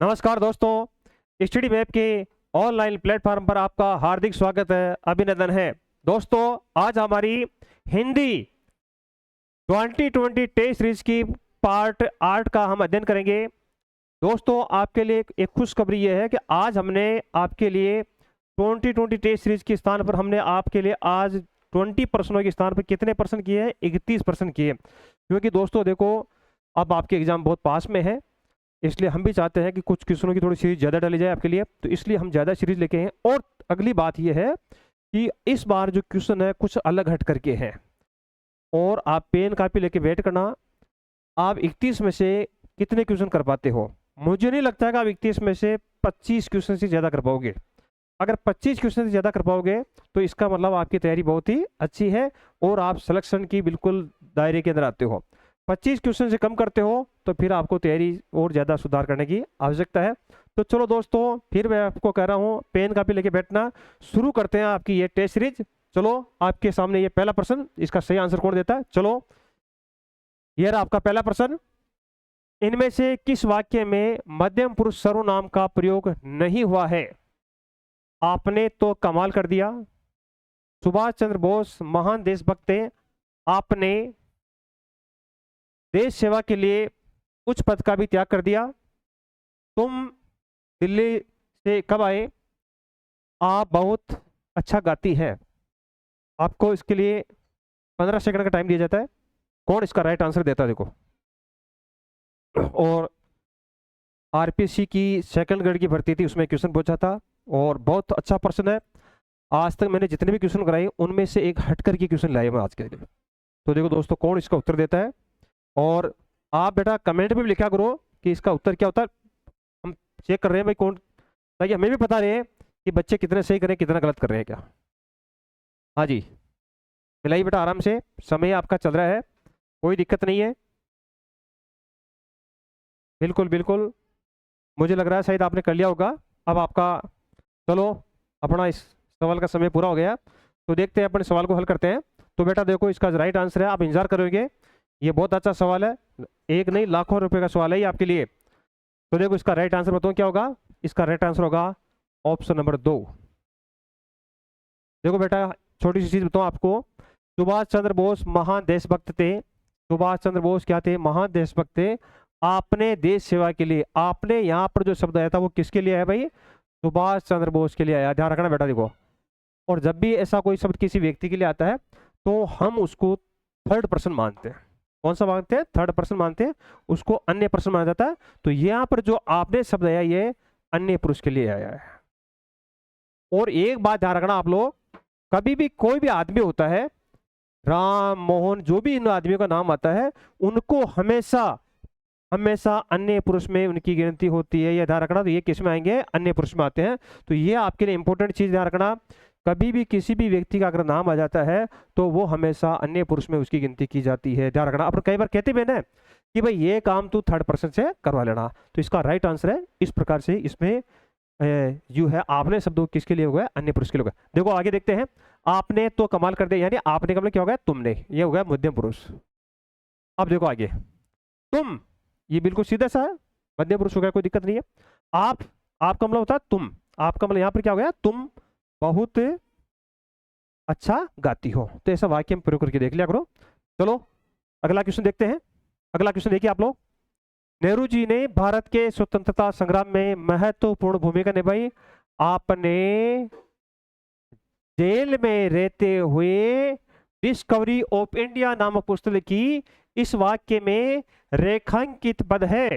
नमस्कार दोस्तों, study map के ऑनलाइन प्लेटफॉर्म पर आपका हार्दिक स्वागत है, अभिनंदन है। दोस्तों, आज हमारी हिंदी 2020 टेस्ट सीरीज की पार्ट 8 का हम अध्ययन करेंगे। दोस्तों, आपके लिए एक खुशखबरी ये है कि आज हमने आपके लिए 2020 टेस्ट सीरीज के स्थान पर हमने आपके लिए आज 20 प्रश्नों के स्थान पर कितने प्रश्न किए हैं? 31 प्रश्न किए। क्योंकि दोस्तों देखो, अब आपके एग्जाम बहुत पास में है, इसलिए हम भी चाहते हैं कि कुछ क्वेश्चनों की थोड़ी सीरीज ज़्यादा डाली जाए आपके लिए, तो इसलिए हम ज़्यादा सीरीज लेके हैं। और अगली बात यह है कि इस बार जो क्वेश्चन है कुछ अलग हट करके हैं, और आप पेन कापी लेके वेट करना। आप 31 में से कितने क्वेश्चन कर पाते हो? मुझे नहीं लगता है कि आप 31 में से 25 क्वेश्चन से ज़्यादा कर पाओगे। अगर 25 क्वेश्चन से ज़्यादा कर पाओगे तो इसका मतलब आपकी तैयारी बहुत ही अच्छी है और आप सिलेक्शन की बिल्कुल दायरे के अंदर आते हो। 25 क्वेश्चन से कम करते हो तो फिर आपको तैयारी और ज़्यादा सुधार करने की आवश्यकता है। तो चलो दोस्तों, फिर मैं आपको कह रहा हूँ पेन कापी लेके बैठना। शुरू करते हैं आपकी ये टेस्ट सीरीज। चलो, आपके सामने ये पहला प्रश्न, इसका सही आंसर कौन देता है? चलो, ये रहा आपका पहला प्रश्न। इनमें से किस वाक्य में मध्यम पुरुष सर्वनाम का प्रयोग नहीं हुआ है? आपने तो कमाल कर दिया, सुभाष चंद्र बोस महान देशभक्त थे, आपने देश सेवा के लिए उच्च पद का भी त्याग कर दिया, तुम दिल्ली से कब आए, आप बहुत अच्छा गाती है। आपको इसके लिए 15 सेकंड का टाइम दिया जाता है। कौन इसका राइट आंसर देता है? देखो, और आरपीसी की सेकंड ग्रेड की भर्ती थी, उसमें क्वेश्चन पूछा था और बहुत अच्छा प्रश्न है। आज तक मैंने जितने भी क्वेश्चन कराए उनमें से एक हटकर के क्वेश्चन लाए मैं आज के लिए। तो देखो दोस्तों, कौन इसका उत्तर देता है, और आप बेटा कमेंट में भी लिखा करो कि इसका उत्तर क्या होता है। हम चेक कर रहे हैं भाई कौन, ताकि हमें भी पता रहे कि बच्चे कितने सही करें, कितना गलत कर रहे हैं क्या। हाँ जी, मिलाइए बेटा आराम से, समय आपका चल रहा है, कोई दिक्कत नहीं है। बिल्कुल बिल्कुल, मुझे लग रहा है शायद आपने कर लिया होगा। अब आपका, चलो, अपना इस सवाल का समय पूरा हो गया, तो देखते हैं अपने सवाल को हल करते हैं। तो बेटा देखो, इसका राइट आंसर है, आप इंतजार करोगे, ये बहुत अच्छा सवाल है, एक नहीं लाखों रुपए का सवाल है ये आपके लिए। तो देखो, इसका राइट आंसर बताओ क्या होगा? इसका राइट आंसर होगा ऑप्शन नंबर 2। देखो बेटा, छोटी सी चीज बताऊं आपको, सुभाष चंद्र बोस महान देशभक्त थे। सुभाष चंद्र बोस क्या थे? महान देशभक्त थे। आपने देश सेवा के लिए, आपने यहाँ पर जो शब्द आया था वो किसके लिए आया भाई? सुभाष चंद्र बोस के लिए आया, ध्यान रखना बेटा। देखो, और जब भी ऐसा कोई शब्द किसी व्यक्ति के लिए आता है तो हम उसको थर्ड पर्सन मानते हैं। कौन सा मानते हैं? थर्ड पर्सन मानते हैं, उसको अन्य पर्सन माना जाता है। तो यहाँ पर जो आपने शब्द आया ये अन्य पुरुष के लिए आया है। और एक बात ध्यान रखना आप लोग, कभी भी कोई भी आदमी होता है, राम मोहन, जो भी इन आदमियों का नाम आता है, उनको हमेशा हमेशा अन्य पुरुष में उनकी गिनती होती है, ये ध्यान रखना। तो ये किस में आएंगे? अन्य पुरुष में आते हैं। तो ये आपके लिए इंपॉर्टेंट चीज ध्यान रखना, कभी भी किसी भी व्यक्ति का अगर नाम आ जाता है तो वो हमेशा अन्य पुरुष में उसकी गिनती की जाती है, ध्यान रखना। अब कई बार कहते भी ना कि भाई ये काम तू थर्ड पर्सन से करवा लेना, तो इसका राइट आंसर है इस प्रकार से, इसमें जो है आपने शब्द किसके लिए होगा? अन्य पुरुष के लिए होगा। देखो आगे देखते हैं, आपने तो कमाल कर दिया, यानी आपने का मतलब क्या होगा? तुमने, ये हो गया मध्यम पुरुष। अब देखो आगे, तुम, ये बिल्कुल सीधा सा है, मध्यम पुरुष हो गया, कोई दिक्कत नहीं है। आपका मतलब होता है तुम, आपका मतलब यहां पर क्या हो गया? तुम बहुत अच्छा गाती हो। तो ऐसा वाक्य में प्रयोग करके देख लिया करो। चलो, अगला क्वेश्चन देखते हैं। अगला क्वेश्चन देखिए आप लोग, नेहरू जी ने भारत के स्वतंत्रता संग्राम में महत्वपूर्ण भूमिका निभाई। आपने जेल में रहते हुए डिस्कवरी ऑफ इंडिया नामक पुस्तक लिखी, इस वाक्य में रेखांकित पद है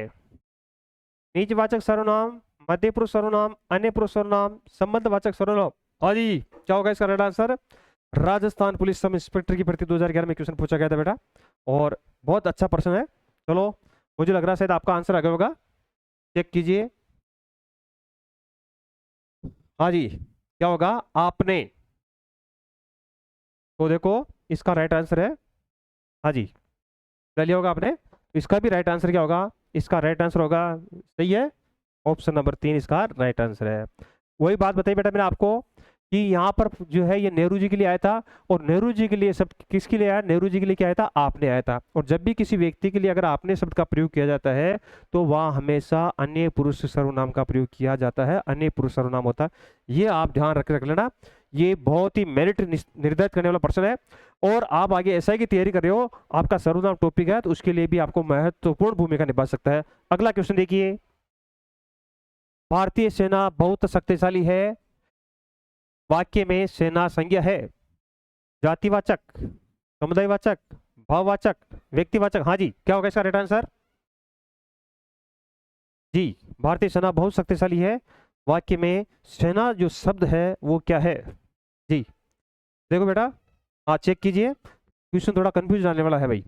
निजवाचक सर्वनाम, मध्य पुरुष सर्वनाम, अन्य पुरुष सर्वनाम, संबंधवाचक सर्वनाम। हाँ जी, क्या होगा इसका right answer? Rajasthan police sub inspector की भर्ती 2011 में क्वेश्चन पूछा गया था बेटा, और बहुत अच्छा प्रश्न है। चलो, मुझे लग रहा है शायद आपका आंसर आ गया होगा, चेक कीजिए। हाँ जी, क्या होगा? आपने, तो देखो इसका राइट आंसर है, हाँ जी, कर लिया होगा आपने। इसका भी राइट आंसर क्या होगा? इसका राइट आंसर होगा, सही है, ऑप्शन नंबर 3 इसका राइट आंसर है। वही बात बताई बेटा मैंने आपको कि यहाँ पर जो है ये नेहरू जी के लिए आया था, और नेहरू जी के लिए शब्द किसके लिए आया, नेहरू जी के लिए क्या आया था, आपने आया था। और जब भी किसी व्यक्ति के लिए अगर आपने शब्द का प्रयोग किया जाता है तो वह हमेशा अन्य पुरुष सर्वनाम का प्रयोग किया जाता है, अन्य पुरुष सर्वनाम होता है। ये आप ध्यान रख लेना, ये बहुत ही मेरिट निर्धारित करने वाला प्रश्न है। और आप आगे एसआई की तैयारी कर रहे हो, आपका सर्वनाम टॉपिक है, तो उसके लिए भी आपको महत्वपूर्ण भूमिका निभा सकता है। अगला क्वेश्चन देखिए, भारतीय सेना बहुत शक्तिशाली है, वाक्य में सेना संज्ञा है, जातिवाचक, समुदायवाचक, भाववाचक, व्यक्तिवाचक। हाँ जी, क्या होगा इसका राइट आंसर? जी, भारतीय सेना बहुत शक्तिशाली है, वाक्य में सेना जो शब्द है वो क्या है? जी देखो बेटा, हाँ चेक कीजिए, क्वेश्चन थोड़ा कंफ्यूज आने वाला है भाई,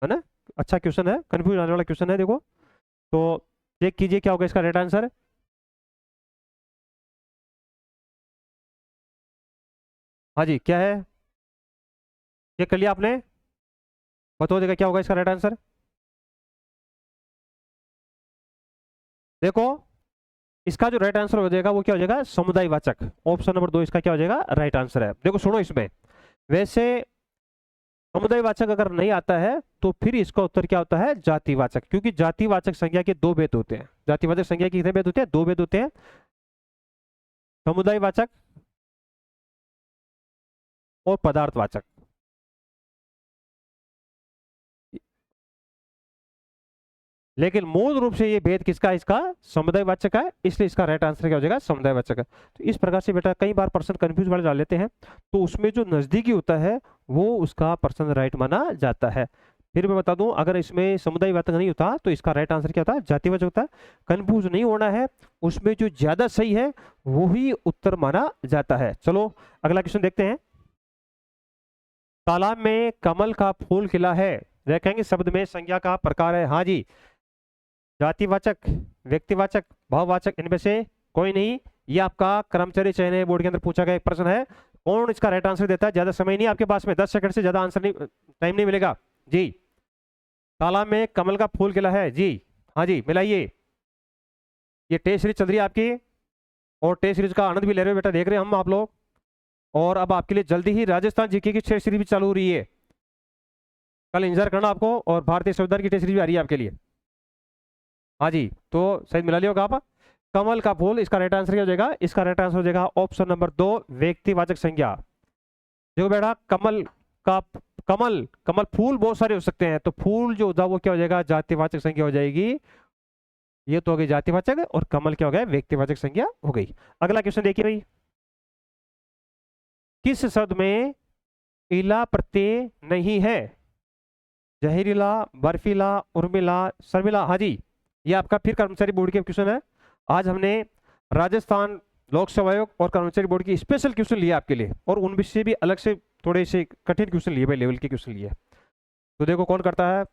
है ना? अच्छा क्वेश्चन है, कंफ्यूज आने वाला क्वेश्चन है, देखो तो चेक कीजिए क्या होगा इसका राइट आंसर। हाँ जी, क्या है? चेक कर लिया आपने? बताओ देखा क्या होगा इसका राइट आंसर। देखो, इसका जो राइट आंसर हो जाएगा वो क्या हो जाएगा, समुदायवाचक। ऑप्शन नंबर 2 इसका क्या हो जाएगा, राइट आंसर है। देखो सुनो, इसमें वैसे समुदायवाचक अगर नहीं आता है तो फिर इसका उत्तर क्या होता है, जातिवाचक, क्योंकि जातिवाचक संज्ञा के दो भेद होते हैं। जातिवाचक संज्ञा के कितने भेद होते हैं, दो भेद होते हैं, समुदायवाचक और पदार्थवाचक। लेकिन मूल रूप से ये भेद किसका, इसका समुदायवाचक है, इसलिए इसका राइट आंसर क्या हो जाएगा, समुदायवाचक है। तो इस प्रकार से बेटा कई बार पर्सन कंफ्यूज वाले डाल लेते हैं, तो उसमें जो नजदीकी होता है वो उसका पर्सन राइट माना जाता है। फिर मैं बता दूं, अगर इसमें समुदायवाचक नहीं होता तो इसका राइट आंसर क्या होता है, जातिवाचक होता है। कंफ्यूज नहीं होना है, उसमें जो ज्यादा सही है वो ही उत्तर माना जाता है। चलो अगला क्वेश्चन देखते हैं। तालाब में कमल का फूल खिला है, देखेंगे शब्द में संज्ञा का प्रकार है। हाँ जी, जातिवाचक, व्यक्तिवाचक, भाववाचक, इनमें से कोई नहीं। ये आपका कर्मचारी चयन है, बोर्ड के अंदर पूछा गया एक प्रश्न है। कौन इसका राइट आंसर देता है? ज्यादा समय नहीं आपके पास में, 10 सेकंड से ज्यादा आंसर नहीं, टाइम नहीं मिलेगा जी। तालाब में कमल का फूल खिला है जी, हाँ जी मिलाइए। ये टेस्ट सीरीज चल रही है आपकी, और टेस्ट सीरीज का आनंद भी ले रहे हो बेटा, देख रहे हैं हम आप लोग। और अब आपके लिए जल्दी ही राजस्थान जीके की टेस्ट सीरीज भी चालू हो रही है, कल इंतजार करना आपको। और भारतीय संविधान की टेस्ट सीरीज भी आ रही है आपके लिए। हाँ जी, तो शायद मिला लिया होगा आप। कमल का फूल, इसका राइट आंसर क्या हो जाएगा, इसका राइट आंसर हो जाएगा ऑप्शन नंबर 2, व्यक्तिवाचक संज्ञा। देखो बेटा, कमल का, कमल कमल फूल बहुत सारे हो सकते हैं, तो फूल जो होता है वो क्या हो जाएगा, जातिवाचक संज्ञा हो जाएगी। ये तो हो गई जातिवाचक, और कमल क्या हो गया, व्यक्तिवाचक संज्ञा हो गई। अगला क्वेश्चन देखिए भाई, किस शब्द में इला प्रत्यय नहीं है? जहरीला, बर्फीला, उर्मिला, शर्मिला। हाँ जी, ये आपका फिर कर्मचारी बोर्ड के क्वेश्चन है। आज हमने राजस्थान लोक सेवा आयोग और कर्मचारी बोर्ड की स्पेशल क्वेश्चन लिए आपके लिए, और उनमें से भी अलग से थोड़े से कठिन क्वेश्चन लिए भाई, लेवल के क्वेश्चन लिए। तो देखो कौन करता है,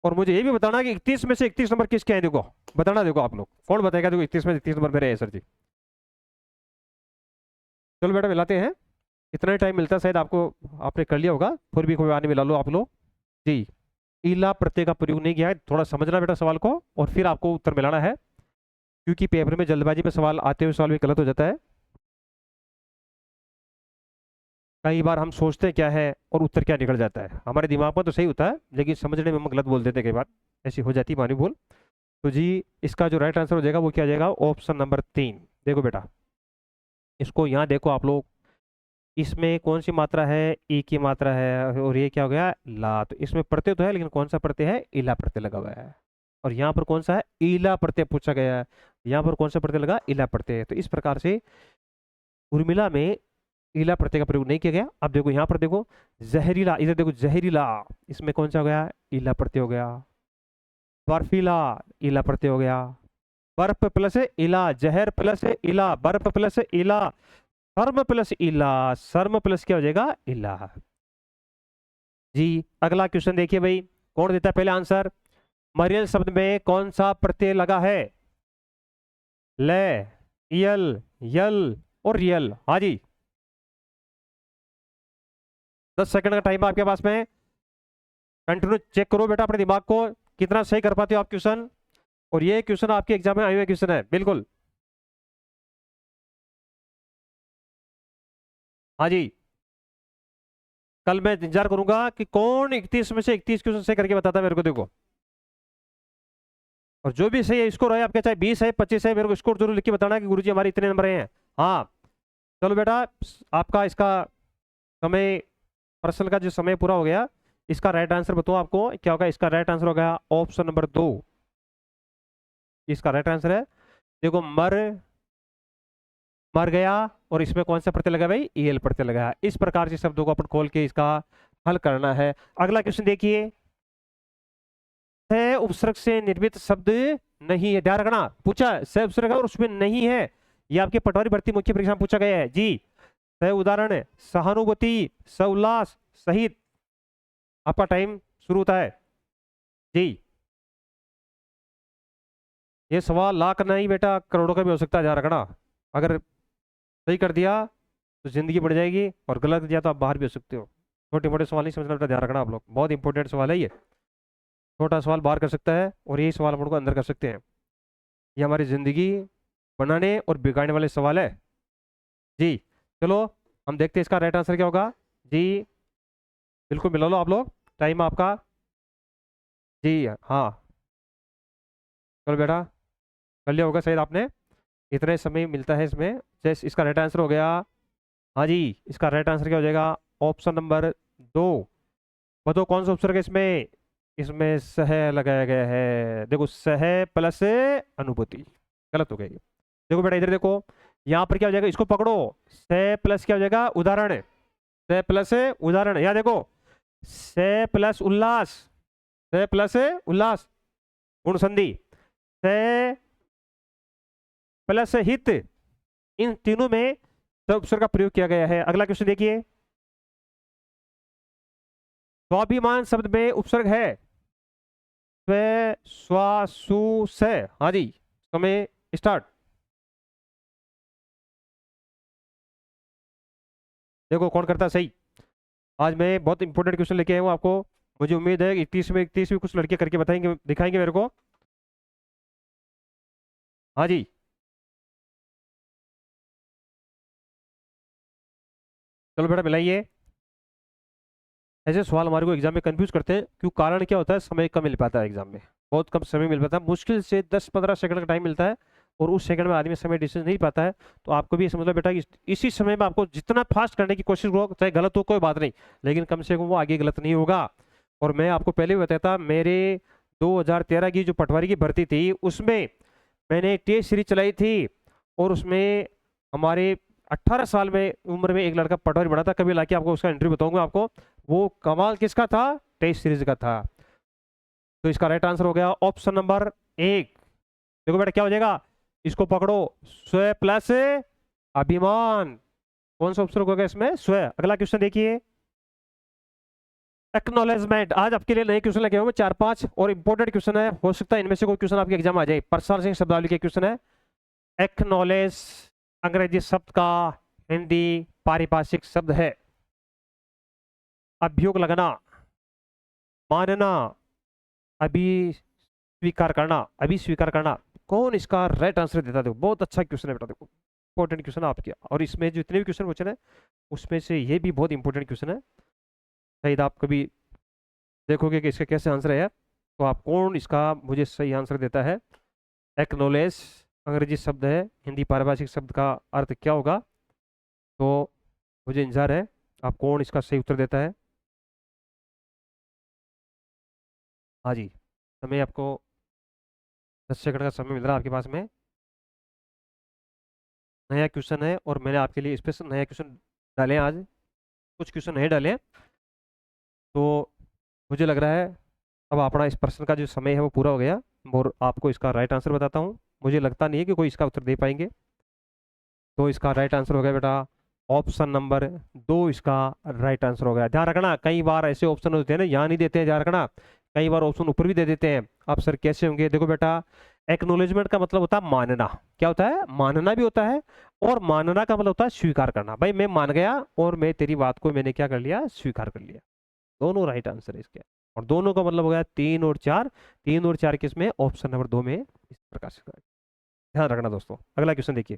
और मुझे ये भी बताना कि 31 में से 31 नंबर किसके हैं, देखो बताना। देखो आप लोग कौन बताएगा, देखो 31 में से 31 नंबर मेरे है सर जी। चलो बेटा मिलाते हैं, इतना ही टाइम मिलता है शायद आपको, आपने कर लिया होगा, फिर भी कोई बात नहीं, मिला लो आप लोग जी। ईला प्रत्यय का प्रयोग नहीं किया है, थोड़ा समझना बेटा सवाल को, और फिर आपको उत्तर मिलाना है, क्योंकि पेपर में जल्दबाजी में सवाल आते हुए सवाल भी गलत हो जाता है। कई बार हम सोचते हैं क्या है और उत्तर क्या निकल जाता है, हमारे दिमाग में तो सही होता है लेकिन समझने में हम गलत बोल देते हैं, कई बार ऐसी हो जाती है मानी भूल। तो जी, इसका जो राइट आंसर हो जाएगा वो क्या हो जाएगा, ऑप्शन नंबर 3। देखो बेटा, इसको यहाँ देखो आप लोग, इसमें कौन सी मात्रा है, ई की मात्रा है, और ये क्या हो गया, ला। तो इसमें प्रत्यय तो है, लेकिन कौन सा प्रत्यय है, इला प्रत्यय लगा हुआ है। और यहाँ पर कौन सा है, इला प्रत्यय पूछा गया है, यहाँ पर कौन सा प्रत्यय लगा, इला प्रत्यय। तो इस प्रकार से उर्मिला में इला प्रत्यय का प्रयोग नहीं किया गया। अब देखो यहाँ पर देखो, जहरीला, इधर देखो जहरीला, इसमें कौन सा हो गया, इला प्रत्यय हो गया। बर्फीला, इला प्रत्यय हो गया। बर्फ प्लस इला, जहर प्लस इला, बर्फ प्लस इला, सर्म प्लस इला, सर्म प्लस क्या हो जाएगा, इला जी। अगला क्वेश्चन देखिए भाई, कौन देता है पहले आंसर। मरियल शब्द में कौन सा प्रत्यय लगा है, ले, यल, यल और रियल। हाँ जी, 10 सेकंड का टाइम है आपके पास में, कंटिन्यू चेक करो बेटा अपने दिमाग को, कितना सही कर पाते हो आप क्वेश्चन। और ये क्वेश्चन आपके एग्जाम में आए हुए क्वेश्चन है बिल्कुल। हाँ जी, कल मैं इंतजार करूंगा कि कौन 31 में से 31 क्वेश्चन सही करके बताता है मेरे को। देखो, और जो भी सही है स्कोर है आपके, चाहे 20 है 25 है, मेरे को स्कोर जरूर लिख के बताना कि गुरुजी हमारे इतने नंबर हैं। हाँ, चलो बेटा, आपका इसका समय, प्रश्न का जो समय पूरा हो गया। इसका राइट आंसर बताओ आपको क्या होगा। इसका राइट आंसर हो गया ऑप्शन नंबर 2। इसका राइट आंसर है, देखो, मर मर गया, और इसमें कौन सा प्रत्यय लगा भाई, ईएल प्रत्यय लगा। इस प्रकार से शब्दों को अपन खोल के इसका हल करना है। अगला क्वेश्चन देखिए, है उपसर्ग से निर्मित शब्द नहीं है, ध्यान रखना, पूछा है उपसर्ग है और उसमें नहीं है। ये आपके पटवारी भर्ती मुख्य परीक्षा में पूछा गया है जी। सह उदाहरण है, सहानुभूति, सउल्लास, सहित। आपका टाइम शुरू होता है जी। ये सवाल लाख नहीं बेटा, करोड़ों का भी हो सकता है, ध्यान रखना। अगर सही कर दिया तो जिंदगी बढ़ जाएगी, और गलत दिया तो आप बाहर भी हो सकते हो। छोटे मोटे सवाल नहीं समझना बेटा, ध्यान रखना आप लोग, बहुत इंपॉर्टेंट सवाल है ये। छोटा सवाल बाहर कर सकता है और यही सवाल अपन को अंदर कर सकते हैं। ये हमारी जिंदगी बनाने और बिगाड़ने वाले सवाल है जी। चलो, हम देखते हैं इसका राइट आंसर क्या होगा जी। बिल्कुल मिला लो आप लोग, टाइम आपका जी। हाँ, चलो बेटा, कर लिया होगा शायद आपने, इतने समय मिलता है इसमें। जैसे इसका राइट आंसर हो गया, हाँ जी, इसका राइट आंसर क्या हो जाएगा, ऑप्शन नंबर 2। बताओ कौन सा ऑप्शन है इसमें। इसमें सह लगाया गया है, देखो, सह प्लस अनुभूति, गलत हो गई। देखो बेटा, इधर देखो, यहाँ पर क्या हो जाएगा, इसको पकड़ो, सह प्लस क्या हो जाएगा, उदाहरण, सह प्लस उदाहरण। यहाँ देखो, सह प्लस उल्लास, सह प्लस उल्लास, गुण संधि, सह प्लस हित, इन तीनों में सब उपसर्ग का प्रयोग किया गया है। अगला क्वेश्चन देखिए, स्वाभिमान शब्द में उपसर्ग है स्व, स्वा, सु, से। हाँ जी, समय स्टार्ट। देखो कौन करता है सही। आज मैं बहुत इंपॉर्टेंट क्वेश्चन लेके आया हूँ आपको। मुझे उम्मीद है 31 में 31 भी कुछ लड़के करके बताएंगे, दिखाएंगे मेरे को। हाँ जी, चलो बेटा मिलाइए। ऐसे सवाल हमारे को एग्जाम में कंफ्यूज करते हैं, क्यों, कारण क्या होता है, समय कम मिल पाता है एग्जाम में, बहुत कम समय मिल पाता है, मुश्किल से 10-15 सेकंड का टाइम मिलता है, और उस सेकंड में आदमी समय डिसीजन नहीं पाता है। तो आपको भी समझ लो बेटा कि इसी समय में आपको जितना फास्ट करने की कोशिश करो, चाहे गलत हो कोई बात नहीं, लेकिन कम से कम वो आगे गलत नहीं होगा। और मैं आपको पहले भी बताया था, मेरे 2013 की जो पटवारी की भर्ती थी उसमें मैंने टेस्ट सीरीज चलाई थी, और उसमें हमारे 18 साल में उम्र में एक लड़का पटवारी बना था। कभी लाके आपको उसका इंटरव्यू बताऊंगा आपको। वो कमाल किसका था, टेस्ट सीरीज का था। तो इसका राइट आंसर हो गया ऑप्शन नंबर 1। देखो बेटा क्या हो जाएगा, इसको पकड़ो, स्व प्लस अभिमान, कौन सा ऑप्शन होगा इसमें, स्व। अगला क्वेश्चन देखिए, एक्नॉलेजमेंट। आज आपके लिए नए क्वेश्चन लगे हुए 4-5, और इंपॉर्टेंट क्वेश्चन है, हो सकता है इनमें से कोई क्वेश्चन आपके एग्जाम आ जाए। प्रसार सिंह शब्दावली के क्वेश्चन है। एक्नॉलेज अंग्रेजी शब्द का हिंदी पारिभाषिक शब्द है अभियोग लगना, मानना, अभिस्वीकार करना, अभिस्वीकार करना। कौन इसका राइट आंसर देता है, देखो बहुत अच्छा क्वेश्चन है बेटा, देखो इंपॉर्टेंट क्वेश्चन है आपके, और इसमें जो इतने भी क्वेश्चन पूछे ना, उसमें से ये भी बहुत इंपॉर्टेंट क्वेश्चन है। शायद आप कभी देखोगे कि इसका कैसे आंसर है, तो आप कौन इसका मुझे सही आंसर देता है। एक्नोलेज अंग्रेजी शब्द है, हिंदी पारिभाषिक शब्द का अर्थ क्या होगा, तो मुझे इंतजार है आप कौन इसका सही उत्तर देता है। हाँ जी, समय आपको 10 सेकंड का समय मिल रहा है आपके पास में। नया क्वेश्चन है, और मैंने आपके लिए स्पेशल नया क्वेश्चन डाले हैं आज, कुछ क्वेश्चन नहीं डाले हैं। तो मुझे लग रहा है अब अपना इस प्रश्न का जो समय है वो पूरा हो गया, और आपको इसका राइट आंसर बताता हूँ। मुझे लगता नहीं है कि कोई इसका उत्तर दे पाएंगे। तो इसका राइट आंसर हो गया बेटा ऑप्शन नंबर 2, इसका राइट आंसर हो गया। ध्यान रखना, कई बार ऐसे ऑप्शन होते हैं ना, यहाँ नहीं देते हैं, ध्यान रखना, कई बार ऑप्शन ऊपर भी दे देते हैं। अब सर कैसे होंगे, देखो बेटा, एक्नोलेजमेंट का मतलब होता है मानना, क्या होता है, मानना भी होता है, और मानना का मतलब होता है स्वीकार करना। भाई मैं मान गया, और मैं तेरी बात को मैंने क्या कर लिया, स्वीकार कर लिया। दोनों राइट आंसर है इसके, और दोनों का मतलब हो गया 3 और 4। 3 और 4 किस में, ऑप्शन नंबर 2 में इस प्रकार से। ध्यान रखना दोस्तों। अगला क्वेश्चन देखिए,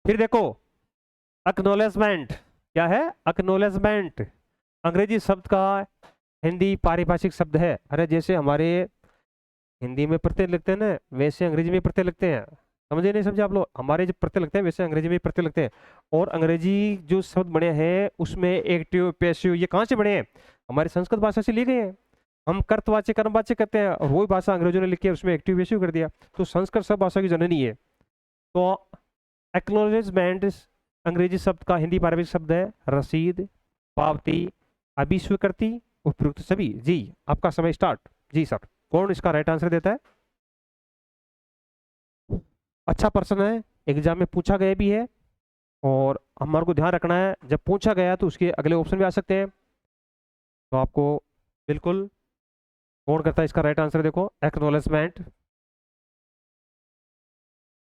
फिर देखो, एक्नॉलेजमेंट क्या है? एक्नॉलेजमेंट अंग्रेजी शब्द का हिंदी पारिभाषिक शब्द है। अरे जैसे हमारे हिंदी में प्रत्यय लिखते हैं ना, वैसे अंग्रेजी में प्रत्यय लिखते हैं। समझे नहीं समझे आप लोग? हमारे जो प्रत्यय लगते हैं वैसे अंग्रेजी में प्रत्यय लगते हैं। और अंग्रेजी जो शब्द बने हैं उसमें एक्टिव पैसिव ये कहाँ से बने हैं? हमारी संस्कृत भाषा से लिए गए हैं। हम कर्तवाच्य कर्मवाच्य करते हैं और वही भाषा अंग्रेजों ने लिखी है, उसमें एक्टिव पैसिव कर दिया। तो संस्कृत सब भाषा की जननी है। तो एक्नॉलेजमेंट अंग्रेजी शब्द का हिंदी पारिभाषिक शब्द है रसीद, पावती, अभिस्वीकृति, उपयुक्त सभी। जी आपका समय स्टार्ट। जी सर, कौन इसका राइट आंसर देता है? अच्छा प्रश्न है, एग्जाम में पूछा गया भी है और हमारे को ध्यान रखना है जब पूछा गया तो उसके अगले ऑप्शन भी आ सकते हैं। तो आपको बिल्कुल कौन करता है इसका राइट आंसर? देखो एक्नॉलेजमेंट,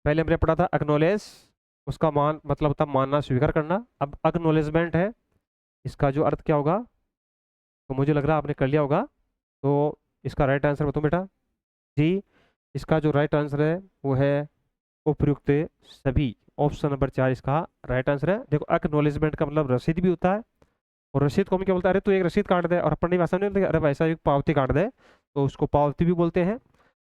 पहले हमने पढ़ा था एक्नॉलेज, उसका मान मतलब होता मानना स्वीकार करना। अब एक्नॉलेजमेंट है, इसका जो अर्थ क्या होगा? तो मुझे लग रहा है आपने कर लिया होगा। तो इसका राइट आंसर बताओ बेटा। जी इसका जो राइट आंसर है वो है उपयुक्त सभी। ऑप्शन नंबर 4 इसका राइट आंसर है। देखो एक्नॉलेजमेंट का मतलब रसीद भी होता है, और रसीद को हम क्या बोलते हैं? अरे तू एक रसीद काट दे, और अपनी भाषा में बोलते हैं अरे वैसा एक पावती काट दे, तो उसको पावती भी बोलते हैं।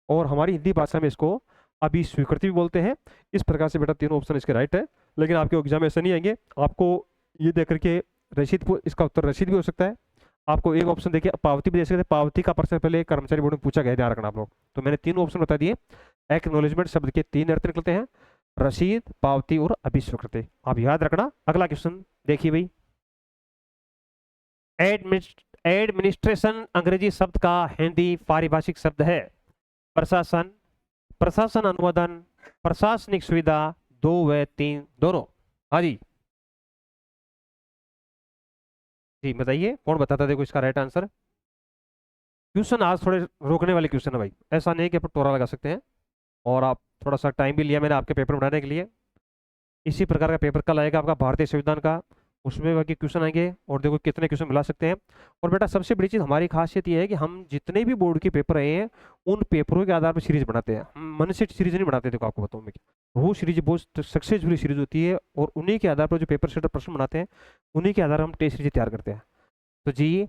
और हमारी हिंदी भाषा में इसको अभी स्वीकृति भी बोलते हैं। इस प्रकार से बेटा तीनों ऑप्शन इसके राइट है। लेकिन आपके एग्जाम में ऐसे नहीं आएंगे, आपको ये देख करके रसीद, इसका उत्तर रसीद भी हो सकता है। आपको एक ऑप्शन देखिए पावती भी दे सकते हैं। पावती का प्रश्न पहले कर्मचारी बोर्ड में पूछा गया, ध्यान रखना आप लोग। तो मैंने तीन ऑप्शन बता दिए। एक्नॉलेजमेंट शब्द के तीन अर्थ निकलते हैं, रसीद, पावती और अभिस्वीकृति। आप याद रखना। अगला क्वेश्चन देखिए भाई, एडमिनिस्ट्रेशन अंग्रेजी शब्द का हिंदी पारिभाषिक शब्द है प्रशासन, प्रशासन अनुमोदन, प्रशासनिक सुविधा, 2 व 3 दोनों। हाँ जी, जी बताइए कौन बताता? देखो इसका राइट आंसर। क्वेश्चन आज थोड़े रोकने वाले क्वेश्चन है भाई, ऐसा नहीं कि आप टोरा लगा सकते हैं। और आप थोड़ा सा टाइम भी लिया मैंने आपके पेपर बनाने के लिए। इसी प्रकार का पेपर कल आएगा आपका भारतीय संविधान का, उसमें बाकी क्वेश्चन आएंगे और देखो कितने क्वेश्चन मिला सकते हैं। और बेटा सबसे बड़ी चीज़ हमारी खासियत ये है कि हम जितने भी बोर्ड के पेपर आए हैं उन पेपरों के आधार पर सीरीज बनाते हैं। हम मन से सीरीज नहीं बनाते। देखो आपको बताऊँ मैं, वो सीरीज बहुत सक्सेसफुल सीरीज होती है और उन्हीं के आधार पर जो पेपर सेटर प्रश्न बनाते हैं उन्हीं के आधार पर हम टेस्ट सीरीज तैयार करते हैं। तो जी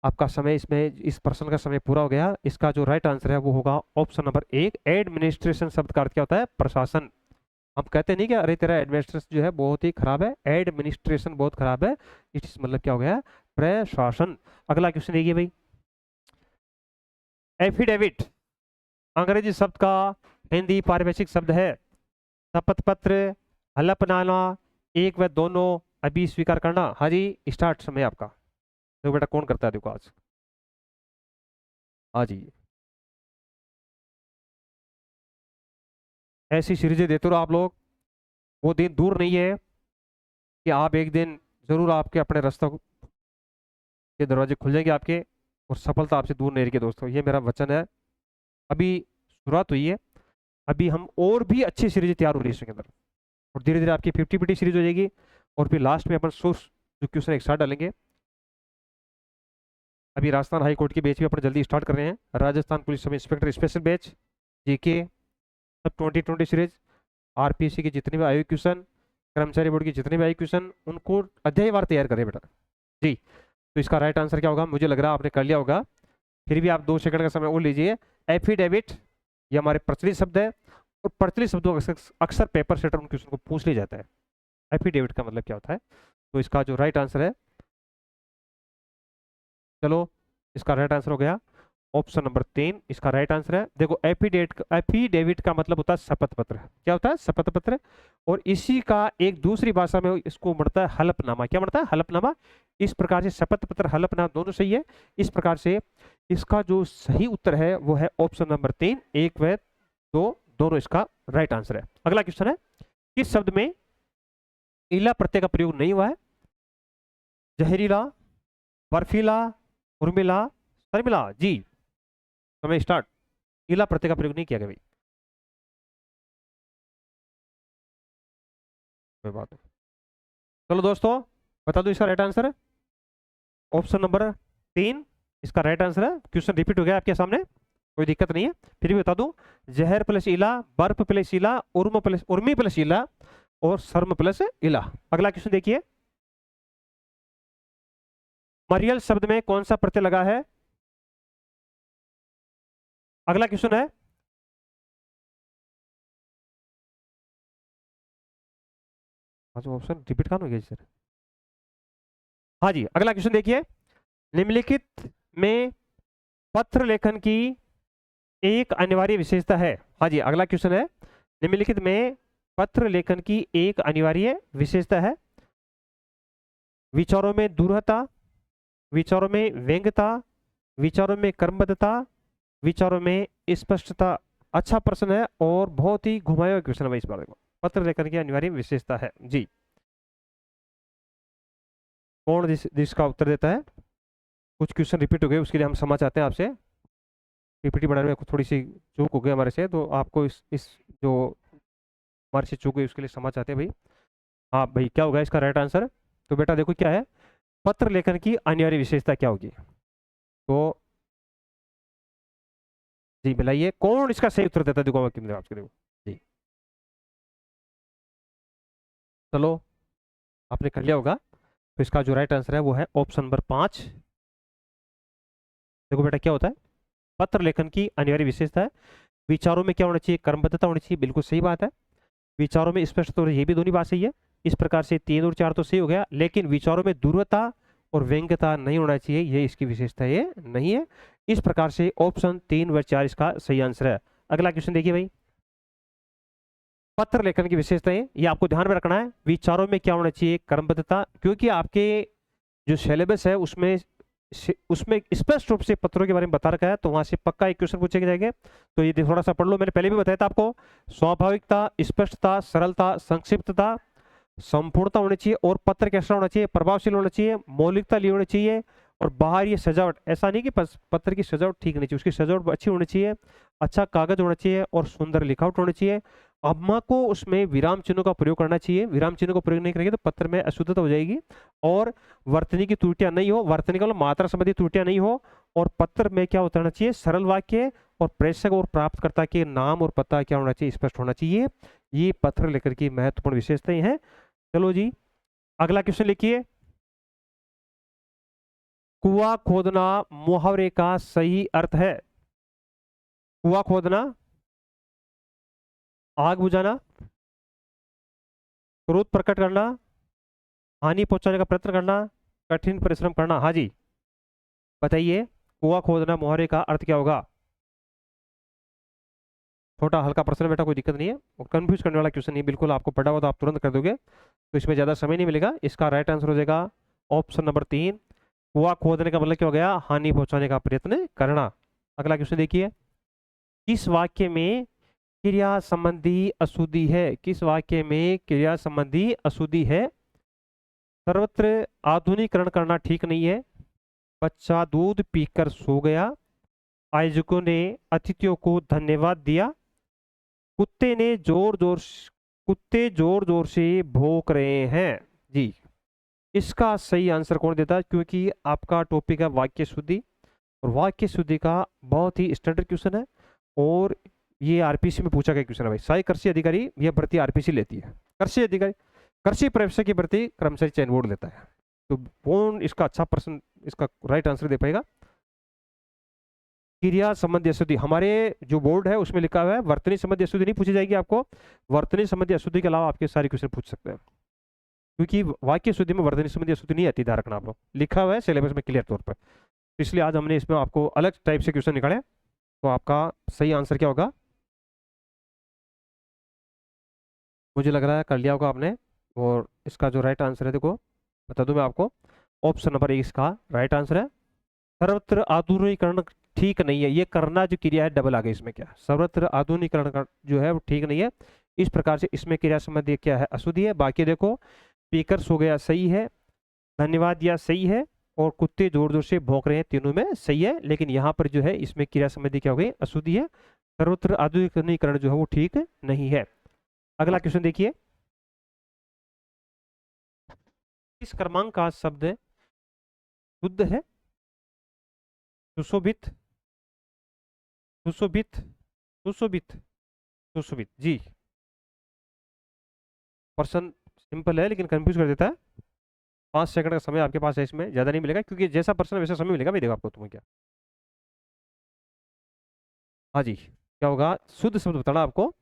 आपका समय इसमें इस प्रश्न का समय पूरा हो गया। इसका जो राइट आंसर है वो होगा ऑप्शन नंबर 1। एडमिनिस्ट्रेशन शब्द का अर्थ क्या होता है? प्रशासन। हम कहते नहीं कि अरे तेरा एडमिनिस्ट्रेशन जो है बहुत ही खराब है, एडमिनिस्ट्रेशन बहुत खराब है, इस मतलब क्या हो गया? प्रशासन। अगला क्वेश्चन देखिए भाई, एफिडेविट अंग्रेजी शब्द का हिंदी पारिभाषिक शब्द है शपथ पत्र, हलफनामा, एक व दोनों, अभी स्वीकार करना। हाँ जी स्टार्ट समय आपका। देखो बेटा कौन करता है? देखो आज। हाँ जी, ऐसी सीरीजें देते रहो आप लोग। वो दिन दूर नहीं है कि आप एक दिन जरूर आपके अपने रास्ते के दरवाजे खुल जाएंगे आपके, और सफलता आपसे दूर नहीं रहेगी दोस्तों, ये मेरा वचन है। अभी शुरुआत हुई है, अभी हम और भी अच्छी सीरीज तैयार हो रही है इसके अंदर, और धीरे धीरे आपकी 50-50 सीरीज हो जाएगी। और फिर लास्ट में अपन 100 जो क्वेश्चन एक साथ डालेंगे। अभी राजस्थान हाई कोर्ट की बैच भी अपन जल्दी स्टार्ट कर रहे हैं, Rajasthan police sub inspector special batch, GK सब 2020 सीरीज, आरपीएससी के जितने भी आयु क्वेश्चन, कर्मचारी बोर्ड के जितने भी आयु क्वेश्चन, उनको अध्यायवार तैयार करें बेटा। जी तो इसका राइट आंसर क्या होगा? मुझे लग रहा है आपने कर लिया होगा, फिर भी आप 2 सेकंड का समय और लीजिए। एफिडेविट ये हमारे प्रचलित शब्द है, और प्रचलित शब्दों का अक्सर पेपर सेटर उन क्वेश्चन को पूछ लिया जाता है। एफिडेविट का मतलब क्या होता है? तो इसका जो राइट आंसर है, चलो इसका राइट आंसर हो गया ऑप्शन नंबर 3, इसका राइट आंसर है। देखो एफिडेविट का मतलब होता है शपथ पत्र। क्या होता है? शपथ पत्र। और इसी का एक दूसरी भाषा में इसको बढ़ता है हलफनामा। क्या बढ़ता है? हलफनामा। इस प्रकार से शपथ पत्र हलफनामा दोनों सही है। इस प्रकार से इसका जो सही उत्तर है वो है ऑप्शन नंबर 3, 1 व 2 दोनों इसका राइट आंसर है। अगला क्वेश्चन है, किस शब्द में इला प्रत्यय का प्रयोग नहीं हुआ है? जहरीला, बर्फीला, उर्मिला, शर्मिला। जी समय स्टार्ट। इला प्रत्यय का प्रयोग नहीं किया गया भाई, कोई बात नहीं। चलो दोस्तों बता दो इसका राइट आंसर है ऑप्शन नंबर 3, इसका राइट आंसर है। क्वेश्चन रिपीट हो गया आपके सामने, कोई दिक्कत नहीं है, फिर भी बता दूं। जहर प्लस इला, बर्फ प्लस इला, उर्मी प्लस इला, और सर्म प्लस इला। अगला क्वेश्चन देखिए, मरियल शब्द में कौन सा प्रत्यय लगा है? अगला क्वेश्चन है, ऑप्शन रिपीट कहाँ हो गया सर? हाँ जी, अगला क्वेश्चन देखिए, निम्नलिखित में पत्र लेखन की एक अनिवार्य विशेषता है। हाँ जी, अगला क्वेश्चन है, निम्नलिखित में पत्र लेखन की एक अनिवार्य विशेषता है। विचारों में दूरता, विचारों में व्यंग्यता, विचारों में कर्मबद्धता, विचारों में स्पष्टता। अच्छा प्रश्न है और बहुत ही घुमाया हुआ क्वेश्चन है भाई। इस बारे में पत्र लेखन की अनिवार्य विशेषता है जी। कौन जिसका उत्तर देता है? कुछ क्वेश्चन रिपीट हो गए, उसके लिए हम क्षमा चाहते हैं आपसे। पीपीटी बनाने में थोड़ी सी चूक हो गई हमारे से, तो आपको इस जो हमारे से चूक गई उसके लिए क्षमा चाहते हैं भाई। हाँ भाई, क्या होगा इसका राइट आंसर? तो बेटा देखो क्या है, पत्र लेखन की अनिवार्य विशेषता क्या होगी? तो जी मिलाइए, कौन इसका सही उत्तर देता है? देखो आपके देखो जी, चलो आपने कर लिया होगा। तो इसका जो राइट आंसर है वो है ऑप्शन नंबर 5। देखो बेटा क्या होता है, पत्र लेखन की अनिवार्य विशेषता है, विचारों में क्या होना चाहिए? कर्मबद्धता होनी चाहिए, बिल्कुल सही बात है। विचारों में स्पष्ट, तो ये भी दोनों बात सही है। इस प्रकार से 3 और 4 तो सही हो गया, लेकिन विचारों में दूरता और व्यंग्यता नहीं होना चाहिए, ये इसकी विशेषता ये नहीं है। इस प्रकार से ऑप्शन 3 व 4 इसका सही आंसर है। अगला क्वेश्चन देखिए भाई, पत्र लेखन की विशेषताएं ये आपको ध्यान में रखना है। विचारों में क्या होना चाहिए? कर्मबद्धता, क्योंकि आपके जो सिलेबस है उसमें उसमें स्पष्ट रूप से पत्रों के बारे में बता रखा है, तो वहां से पक्का एक क्वेश्चन पूछे जाएंगे। तो ये थोड़ा सा पढ़ लो, मैंने पहले भी बताया था आपको। स्वाभाविकता, स्पष्टता, सरलता, संक्षिप्तता, संपूर्णता होनी चाहिए, और पत्र कैसा होना चाहिए? प्रभावशील होना चाहिए, मौलिकता ली होनी चाहिए, और बाहर ये सजावट, ऐसा नहीं कि पत्र की सजावट ठीक नहीं चाहिए, उसकी सजावट अच्छी होनी चाहिए, अच्छा कागज होना चाहिए, और सुंदर लिखावट होनी चाहिए। अम्मा को उसमें विराम चिन्हों का प्रयोग करना चाहिए, विराम चिन्हों का प्रयोग नहीं करेंगे तो पत्र में अशुद्धता हो जाएगी। और वर्तनी की त्रुटियां नहीं हो, वर्तनी का मतलब मात्रा संबंधी त्रुटियां नहीं हो। और पत्र में क्या उतरना चाहिए? सरल वाक्य, और प्रेषक और प्राप्तकर्ता के नाम और पता क्या होना चाहिए? स्पष्ट होना चाहिए। ये पत्र लेखन की महत्वपूर्ण विशेषताएं हैं। चलो जी, अगला क्वेश्चन लिखिए, कुआं खोदना मुहावरे का सही अर्थ है? कुआं खोदना, आग बुझाना, क्रोध प्रकट करना, हानि पहुंचाने का प्रयत्न करना, कठिन परिश्रम करना। हाँ जी, बताइए, कुआं खोदना मुहावरे का अर्थ क्या होगा? छोटा हल्का प्रश्न बेटा, कोई दिक्कत नहीं है, और कंफ्यूज करने वाला क्वेश्चन नहीं, बिल्कुल आपको पढ़ा हुआ तो आप तुरंत कर दोगे, तो इसमें ज्यादा समय नहीं मिलेगा। इसका राइट आंसर हो जाएगा ऑप्शन नंबर 3। कुआं खोदने का मतलब क्या हो गया? हानि पहुंचाने का प्रयत्न करना। अगला क्वेश्चन देखिए, किस वाक्य में क्रिया संबंधी अशुद्धि है? किस वाक्य में क्रिया संबंधी अशुद्धि है? सर्वत्र आधुनिकीकरण करना ठीक नहीं है, बच्चा दूध पीकर सो गया, आयोजकों ने अतिथियों को धन्यवाद दिया, कुत्ते ने कुत्ते जोर जोर से भौंक रहे हैं। जी, इसका सही आंसर कौन देता है? क्योंकि आपका टॉपिक है वाक्य शुद्धि, और वाक्य शुद्धि का बहुत ही स्टैंडर्ड क्वेश्चन है, और ये आरपीसी में पूछा गया क्वेश्चन है भाई। सहायक कृषि अधिकारी यह भर्ती आरपीसी लेती है, कृषि अधिकारी, कृषि प्रवेश की भर्ती कर्मचारी चयन बोर्ड लेता है। तो कौन इसका अच्छा पर्सन इसका राइट आंसर दे पाएगा? क्रिया संबंधी अशुद्धि हमारे जो बोर्ड है उसमें लिखा हुआ है, वर्तनी संबंधी अशुद्धि नहीं पूछी जाएगी आपको। वर्तनी संबंधी अशुद्धि के अलावा आपके सारे क्वेश्चन पूछ सकते हैं, क्योंकि वाक्य शुद्धि में वर्तनी संबंधी अशुद्धि नहीं आती, ध्यान रखना आप लोग, लिखा हुआ है सिलेबस में क्लियर तौर पर। तो इसलिए आज हमने इसमें आपको अलग टाइप से क्वेश्चन निकाले। तो आपका सही आंसर क्या होगा? मुझे लग रहा है कर लिया होगा आपने। और इसका जो राइट आंसर है देखो, बता दूं मैं आपको, ऑप्शन नंबर 1 इसका राइट आंसर है। सर्वत्र आधुनिकीकरण ठीक नहीं है, ये करना जो क्रिया है डबल आ गई इसमें, क्या सर्वत्र आधुनिकीकरण का जो है वो ठीक नहीं है। इस प्रकार से इसमें क्रिया संबंधी क्या है? अशुद्धि है। बाकी देखो, पीकर सो गया सही है, धन्यवाद दिया सही है, और कुत्ते जोर जोर से भौंक रहे हैं, तीनों में सही है। लेकिन यहाँ पर जो है इसमें क्रिया संबंधी क्या हो गई? अशुद्धि है। सर्वत्र आधुनिकीकरण जो है वो ठीक नहीं है। अगला क्वेश्चन देखिए, किस क्रमांक का शब्द शुद्ध है? सुशोभित, सुशोभित, सुशोभित, सुशोभित। जी, प्रश्न सिंपल है लेकिन कंफ्यूज कर देता है। 5 सेकंड का समय आपके पास है, इसमें ज़्यादा नहीं मिलेगा क्योंकि जैसा प्रश्न वैसा समय मिलेगा भाई। देखो आपको, तुम्हें क्या, हाँ जी, क्या होगा, शुद्ध शब्द बताना आपको।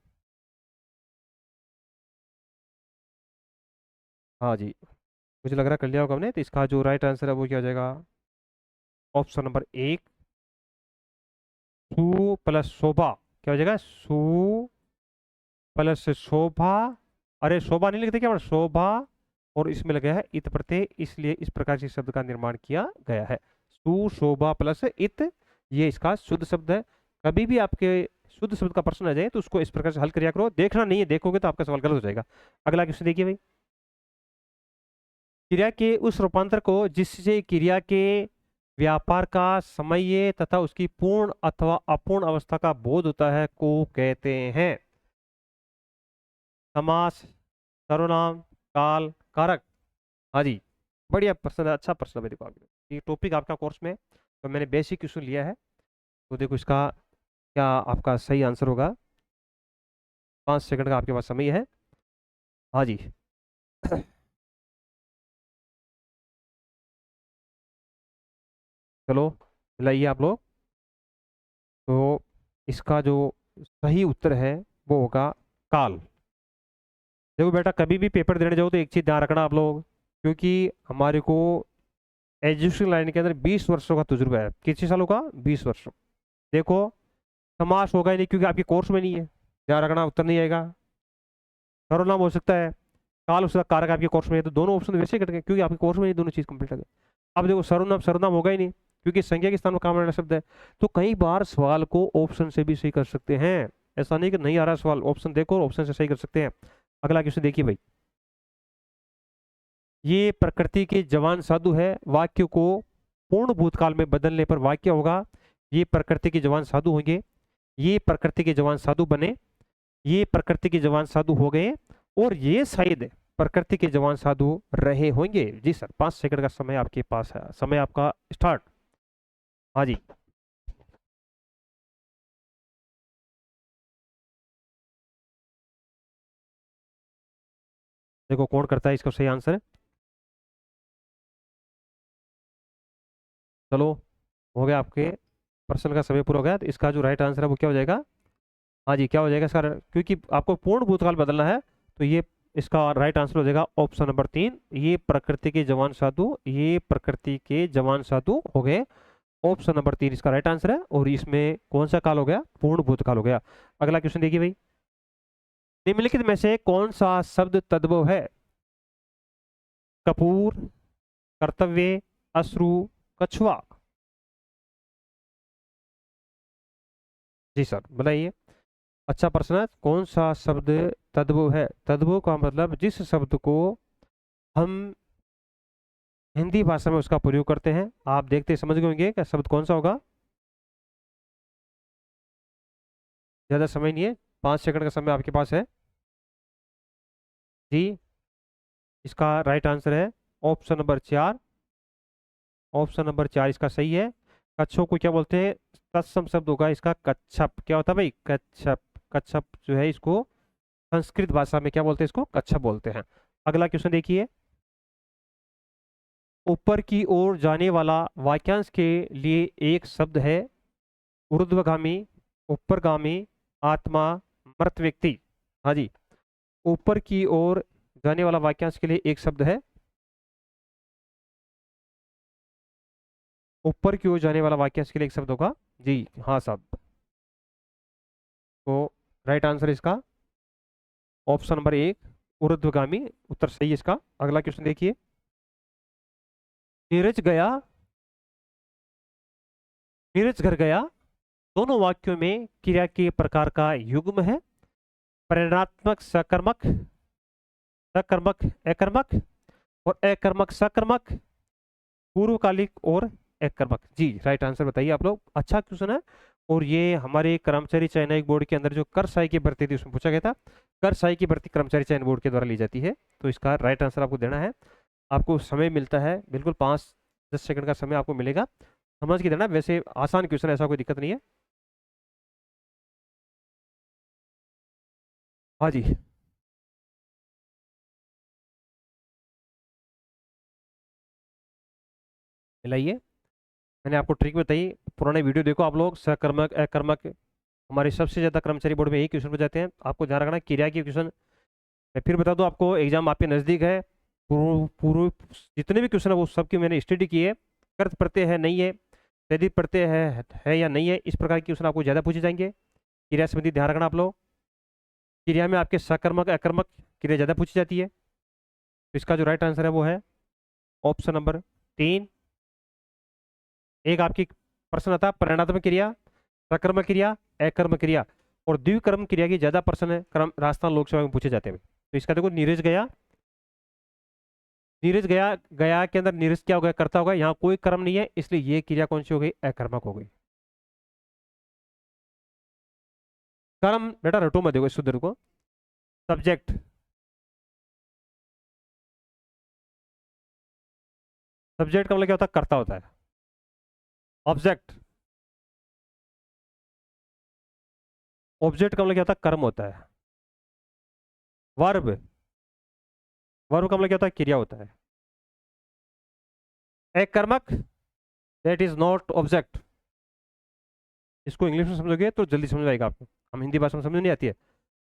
हाँ जी, मुझे लग रहा है कर लिया होगा हमने। तो इसका जो राइट आंसर है वो क्या हो जाएगा, ऑप्शन नंबर 1, सु प्लस शोभा। क्या हो जाएगा, सु प्लस शोभा। अरे शोभा नहीं लिखते क्या, शोभा और इसमें लगा है इत प्रत्यय, इसलिए इस प्रकार से शब्द का निर्माण किया गया है। सुशोभा प्लस इत, ये इसका शुद्ध शब्द है। कभी भी आपके शुद्ध शब्द का प्रश्न आ जाए तो उसको इस प्रकार से हल किया करो। देखना नहीं है, देखोगे तो आपका सवाल गलत हो जाएगा। अगला क्वेश्चन देखिए भाई। क्रिया के उस रूपांतर को जिससे क्रिया के व्यापार का समय तथा उसकी पूर्ण अथवा अपूर्ण अवस्था का बोध होता है को कहते हैं समास, सर्वनाम, काल, कारक। हाँ जी, बढ़िया प्रश्न है, अच्छा प्रश्न है। देखो ये टॉपिक आपका कोर्स में, तो मैंने बेसिक क्वेश्चन लिया है। तो देखो इसका क्या आपका सही आंसर होगा। 5 सेकंड का आपके पास समय है। हाँ जी। चलो लाइए आप लोग। तो इसका जो सही उत्तर है वो होगा काल। देखो बेटा, कभी भी पेपर देने जाओ तो एक चीज ध्यान रखना आप लोग, क्योंकि हमारे को एजुकेशन लाइन के अंदर 20 वर्षों का तजुर्बा है। कितने सालों का, 20 वर्षों। देखो, समास होगा ही नहीं क्योंकि आपके कोर्स में नहीं है, ध्यान रखना, उत्तर नहीं आएगा। सर्वनाम हो सकता है, काल उसका कारक आपके कोर्स में है, तो दोनों ऑप्शन वैसे कट गए क्योंकि आपके कोर्स में ये दोनों चीज कंप्लीट हो गए। अब देखो सर्वनाम, सर्वनाम होगा ही नहीं क्योंकि संज्ञा के स्थान पर काम आने वाला शब्द है। तो कई बार सवाल को ऑप्शन से भी सही कर सकते हैं, ऐसा नहीं कि नहीं आ रहा सवाल, ऑप्शन देखो, ऑप्शन से सही कर सकते हैं। अगला क्वेश्चन देखिए भाई। ये प्रकृति के जवान साधु है, वाक्य को पूर्ण भूतकाल में बदलने पर वाक्य होगा ये प्रकृति के जवान साधु होंगे, ये प्रकृति के जवान साधु बने, ये प्रकृति के जवान साधु हो गए, और ये शायद प्रकृति के जवान साधु रहे होंगे। जी सर, 5 सेकंड का समय आपके पास है, समय आपका स्टार्ट। हाँ जी। देखो कौन करता है इसका सही आंसर। चलो, हो गया आपके प्रश्न का समय पूरा हो गया। तो इसका जो राइट आंसर है वो क्या हो जाएगा। हाँ जी, क्या हो जाएगा सर, क्योंकि आपको पूर्ण भूतकाल बदलना है, तो ये इसका राइट आंसर हो जाएगा ऑप्शन नंबर 3, ये प्रकृति के जवान साधु, ये प्रकृति के जवान साधु हो गए। ऑप्शन नंबर 3 इसका राइट आंसर है, और इसमें कौन सा काल हो गया, पूर्ण भूतकाल हो गया। अगला क्वेश्चन देखिए भाई। निम्नलिखित में से कौन सा शब्द तद्भव है, कपूर, कर्तव्य, अश्रु, कछुआ। जी सर बताइए। अच्छा प्रश्न है, कौन सा शब्द तद्भव है। तद्भव का मतलब जिस शब्द को हम हिंदी भाषा में उसका प्रयोग करते हैं। आप देखते समझ गए होंगे क्या शब्द कौन सा होगा। ज़्यादा समय नहीं है, 5 सेकंड का समय आपके पास है। जी, इसका राइट आंसर है ऑप्शन नंबर 4। ऑप्शन नंबर 4 इसका सही है। कच्छों को क्या बोलते हैं, तत्सम शब्द होगा इसका कच्छप। क्या होता है भाई, कच्छप। कच्छप जो है इसको संस्कृत भाषा में क्या बोलते हैं, इसको कच्छप बोलते हैं। अगला क्वेश्चन देखिए। ऊपर की ओर जाने वाला वाक्यांश के लिए एक शब्द है ऊर्ध्वगामी, ऊपरगामी, आत्मा, मृत व्यक्ति। हाँ जी, ऊपर की ओर जाने वाला वाक्यांश के लिए एक शब्द है, ऊपर की ओर जाने वाला वाक्यांश के लिए एक शब्द होगा। जी हाँ साहब। तो राइट आंसर इसका ऑप्शन नंबर 1, ऊर्ध्वगामी, उत्तर सही है इसका। अगला क्वेश्चन देखिए। नीरज गया, नीरज घर गया, दोनों वाक्यों में क्रिया के प्रकार का युग्म है प्रेरणात्मक सकर्मक, सकर्मक अकर्मक, और अकर्मक सकर्मक, पूर्वकालिक और अकर्मक। जी राइट आंसर बताइए आप लोग। अच्छा क्वेश्चन है, और ये हमारे कर्मचारी चयन आयोग बोर्ड के अंदर जो कर सहायक की भर्ती थी उसमें पूछा गया था। कर सहायक की भर्ती कर्मचारी चयन बोर्ड के द्वारा ली जाती है। तो इसका राइट आंसर आपको देना है। आपको समय मिलता है बिल्कुल 5-10 सेकंड का समय आपको मिलेगा, समझ के देना। वैसे आसान क्वेश्चन, ऐसा कोई दिक्कत नहीं है। हाँ जी। मिलाइए। मैंने आपको ट्रिक बताई, पुराने वीडियो देखो आप लोग, सकर्मक अकर्मक। हमारे सबसे ज़्यादा कर्मचारी बोर्ड में यही क्वेश्चन पूछे जाते हैं, आपको ध्यान रखना क्रिया के क्वेश्चन। मैं फिर बता दूं आपको, एग्जाम आपके नज़दीक है, पूर्व पूर्व जितने भी क्वेश्चन है वो सबकी मैंने स्टडी की है। कर्त प्रत्यय है नहीं है, यदि प्रत्यय है या नहीं है, इस प्रकार के क्वेश्चन आपको ज़्यादा पूछे जाएंगे। क्रिया संबंधी ध्यान रखना आप लोग। क्रिया में आपके सकर्मक अकर्मक क्रिया ज़्यादा पूछी जाती है, तो इसका जो राइट आंसर है वो है ऑप्शन नंबर 3। एक आपकी प्रश्न आता है परिणात्मक क्रिया, सकर्मक क्रिया, अकर्मक क्रिया और द्विकर्म क्रिया की ज्यादा प्रश्न क्रम राजस्थान लोक सेवा में पूछे जाते हैं। तो इसका देखो, नीरज गया, नीरज गया, गया के अंदर नीरज क्या हो गया, कर्ता होगा, यहाँ कोई कर्म नहीं है, इसलिए ये क्रिया कौन सी हो गई, अकर्मक हो गई। कर्म बेटा रटो मत, देखो इस सूत्र को, सब्जेक्ट, सब्जेक्ट का मतलब क्या होता है, कर्ता होता है। ऑब्जेक्ट, ऑब्जेक्ट का मतलब क्या होता है, कर्म होता है। वर्ब, वर्ब का मतलब क्या होता है, क्रिया होता है। अकर्मक, दैट इज नॉट ऑब्जेक्ट। इसको इंग्लिश में समझोगे तो जल्दी समझ आएगा आपको, हम हिंदी भाषा में समझ नहीं आती है।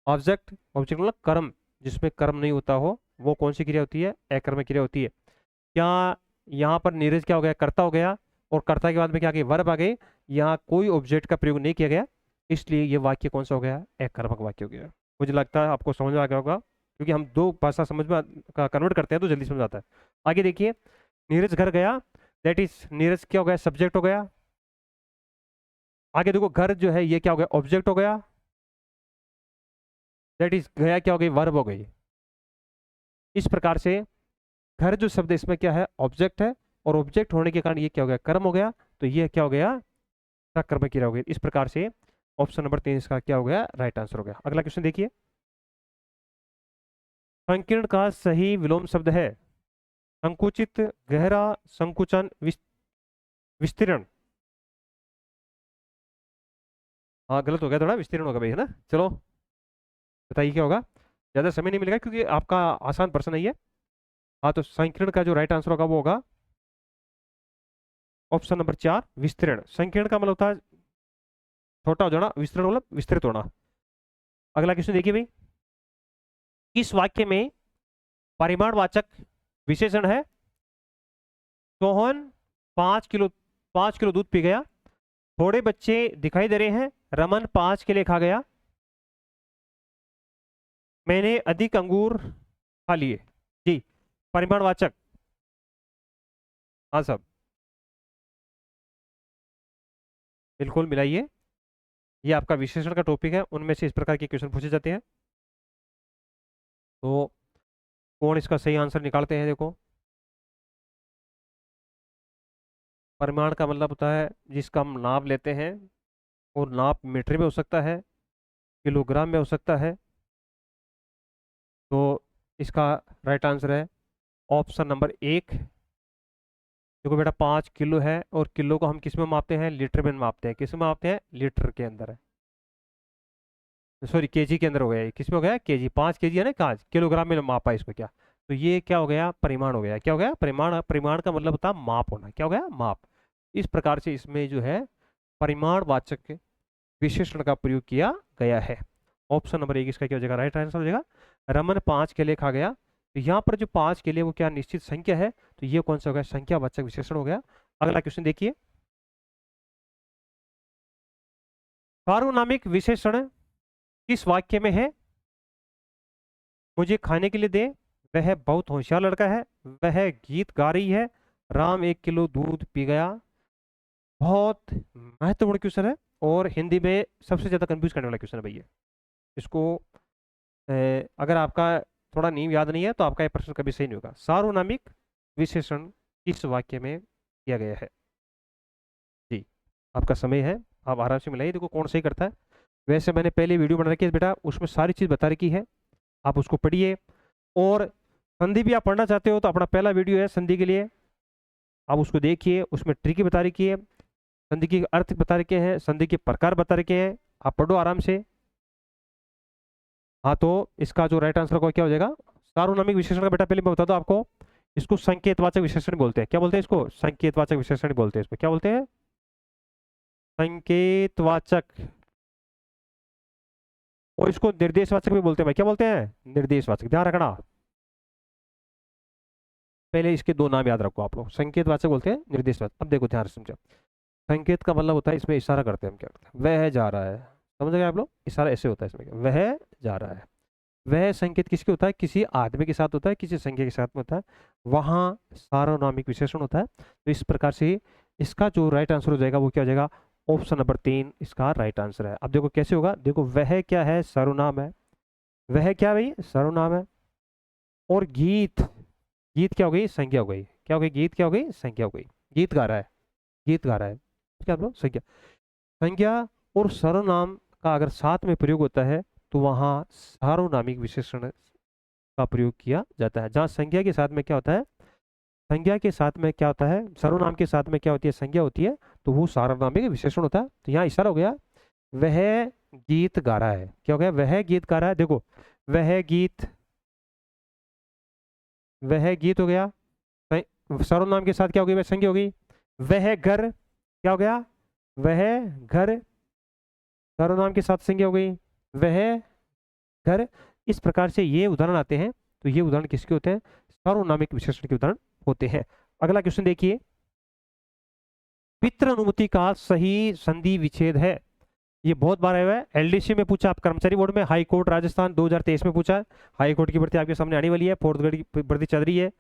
ऑब्जेक्ट, ऑब्जेक्ट मतलब कर्म, जिसमें कर्म नहीं होता हो वो कौन सी क्रिया होती है, अकर्मक क्रिया होती है। क्या यहाँ पर नीरज क्या हो गया, कर्ता हो गया, और कर्ता के बाद में क्या आ गई, वर्ब आ गई। यहाँ कोई ऑब्जेक्ट का प्रयोग नहीं किया गया, इसलिए ये वाक्य कौन सा हो गया, अकर्मक वाक्य हो गया। मुझे लगता है आपको समझ में आ गया होगा, क्योंकि हम दो भाषा समझ में कन्वर्ट करते हैं तो जल्दी समझ आता है। आगे देखिए, नीरज घर गया, दैट इज नीरज क्या हो गया, सब्जेक्ट हो गया। आगे देखो, घर जो है ये क्या हो गया, ऑब्जेक्ट हो गया, दैट इज गया क्या हो गई, वर्ब हो गई। इस प्रकार से घर जो शब्द इसमें क्या है, ऑब्जेक्ट है, और ऑब्जेक्ट होने के कारण ये क्या हो गया, कर्म हो गया, तो ये क्या हो गया, कर्म क्रिया हो गई। इस प्रकार से ऑप्शन नंबर 3 इसका क्या हो गया, राइट आंसर हो गया। अगला क्वेश्चन देखिए, संकीर्ण का सही विलोम शब्द है संकुचित, गहरा, संकुचन, विस्तीर्ण। हाँ गलत हो गया थोड़ा, विस्तीर्ण होगा भाई, है ना। चलो बताइए क्या होगा, ज्यादा समय नहीं मिलेगा क्योंकि आपका आसान प्रश्न नहीं है। हाँ तो संकीर्ण का जो राइट आंसर होगा वो होगा ऑप्शन नंबर 4, विस्तीर्ण। संकीर्ण का मतलब होता है छोटा हो जाना, विस्तृण मतलब विस्तृत होना। अगला क्वेश्चन देखिए भाई, इस वाक्य में परिमाणवाचक विशेषण है सोहन 5 किलो 5 किलो दूध पी गया, थोड़े बच्चे दिखाई दे रहे हैं, रमन 5 केले खा गया, मैंने अधिक अंगूर खा लिए। जी, परिमाणवाचक। हाँ सब बिल्कुल मिलाइए, ये आपका विशेषण का टॉपिक है, उनमें से इस प्रकार के क्वेश्चन पूछे जाते हैं। तो कौन इसका सही आंसर निकालते हैं, देखो परिमाण का मतलब होता है जिसका हम नाप लेते हैं, और नाप मीटर में हो सकता है, किलोग्राम में हो सकता है। तो इसका राइट आंसर है ऑप्शन नंबर 1। देखो बेटा 5 किलो है, और किलो को हम किस में मापते हैं, लीटर में मापते हैं। किस में मापते हैं, लीटर के अंदर है, सॉरी केजी के अंदर हो गया, ये किस में हो गया, केजी। 5 केजी है ना, कहाँ किलोग्राम में मापा है इसको क्या, तो ये क्या हो गया, परिमाण हो गया। क्या हो गया, परिमाण। परिमाण का मतलब होता है माप होना, क्या हो गया, माप। इस प्रकार से इसमें जो है परिमाणवाचक विशेषण का प्रयोग किया गया है। ऑप्शन नंबर 1 इसका क्या हो जाएगा, राइट आंसर हो जाएगा। रमन 5 केले खा गया, तो यहाँ पर जो 5 केले वो क्या निश्चित संख्या है, तो ये कौन सा हो गया, संख्यावाचक विशेषण हो गया। अगला क्वेश्चन देखिए, पारुनामिक विशेषण किस वाक्य में है, मुझे खाने के लिए दे, वह बहुत होशियार लड़का है, वह गीत गा रही है, राम 1 किलो दूध पी गया। बहुत महत्वपूर्ण क्वेश्चन है, और हिंदी में सबसे ज्यादा कंफ्यूज करने वाला क्वेश्चन है भैया। इसको अगर आपका थोड़ा नींव याद नहीं है तो आपका ये प्रश्न कभी सही नहीं होगा। सार्वनामिक विशेषण किस वाक्य में किया गया है। जी, आपका समय है, आप आराम से मिलाइए, देखो कौन सही करता है। वैसे मैंने पहले वीडियो बना रखी है बेटा, उसमें सारी चीज़ बता रखी है, आप उसको पढ़िए। और संधि भी आप पढ़ना चाहते हो तो अपना पहला वीडियो है संधि के लिए, आप उसको देखिए, उसमें ट्रिक बता रखी है, संधि के अर्थ बता रखे हैं, संधि के प्रकार बता रखे हैं, आप पढ़ो आराम से। हाँ तो इसका जो राइट आंसर होगा क्या हो जाएगा, सार्वनामिक विशेषण का बेटा पहले मैं बता दूं आपको, इसको संकेतवाचक विशेषण बोलते हैं। क्या बोलते हैं इसको? संकेतवाचक विशेषण बोलते हैं। इसमें क्या बोलते हैं? संकेतवाचक। और इसको निर्देशवाचक भी बोलते हैं भाई। क्या बोलते हैं? निर्देशवाचक। ध्यान रखना, पहले इसके दो नाम याद रखो आप लोग। संकेतवाचक बोलते हैं, निर्देशवाचक। अब देखो ध्यान से समझो। संकेत का मतलब होता है, इसमें इशारा करते हैं हम। क्या करते हैं? वह जा रहा है। समझ गए आप लोग? इशारा ऐसे होता है इसमें, वह जा रहा है। वह संकेत किसके होता है? किसी आदमी के साथ होता है, किसी संज्ञा के साथ में होता है। वहां सार्वनामिक विशेषण होता है। तो इस प्रकार से इसका जो राइट आंसर हो जाएगा वो क्या हो जाएगा? ऑप्शन नंबर 3 इसका राइट आंसर है। अब देखो कैसे होगा। देखो वह क्या है? सर्वनाम है। वह क्या भाई? सर्वनाम है। और गीत, गीत क्या हो गई? संज्ञा हो गई। क्या हो गई? गीत क्या हो गई? संज्ञा हो गई। गीत गा रहा है, गीत गा रहा है, क्या आप लोग? संज्ञा। संज्ञा और सर्वनाम का अगर साथ में प्रयोग होता है तो वहां सार्वनामिक विशेषण का प्रयोग किया जाता है। जहाँ संज्ञा के साथ में क्या होता है? संज्ञा के साथ में क्या होता है? सर्वनाम के साथ में क्या होती है? संज्ञा होती है। तो वो सार्वनामिक विशेषण होता है। तो यहाँ इशारा हो गया, वह गीत गा रहा है। क्या हो गया? वह गीत गा रहा है। देखो वह गीत, वह गीत हो गया। सर्वनाम के साथ क्या हो गई? वह संज्ञा हो गई। वह घर, क्या हो गया? वह घर, सर्वनाम के साथ संज्ञा हो गई। वह घर। इस प्रकार से ये उदाहरण आते हैं। तो ये उदाहरण किसके होते हैं? सार्वनामिक विशेषण के उदाहरण होते हैं। अगला क्वेश्चन देखिए, पितृ अनुमति का सही संधि विच्छेद है। ये बहुत बार आया हुआ है। एलडीसी में पूछा, आप कर्मचारी बोर्ड में, हाई कोर्ट राजस्थान 2023 में पूछा है। हाई कोर्ट की भर्ती आपके सामने आने वाली है, फोर्थ ग्रेड की भर्ती चल रही है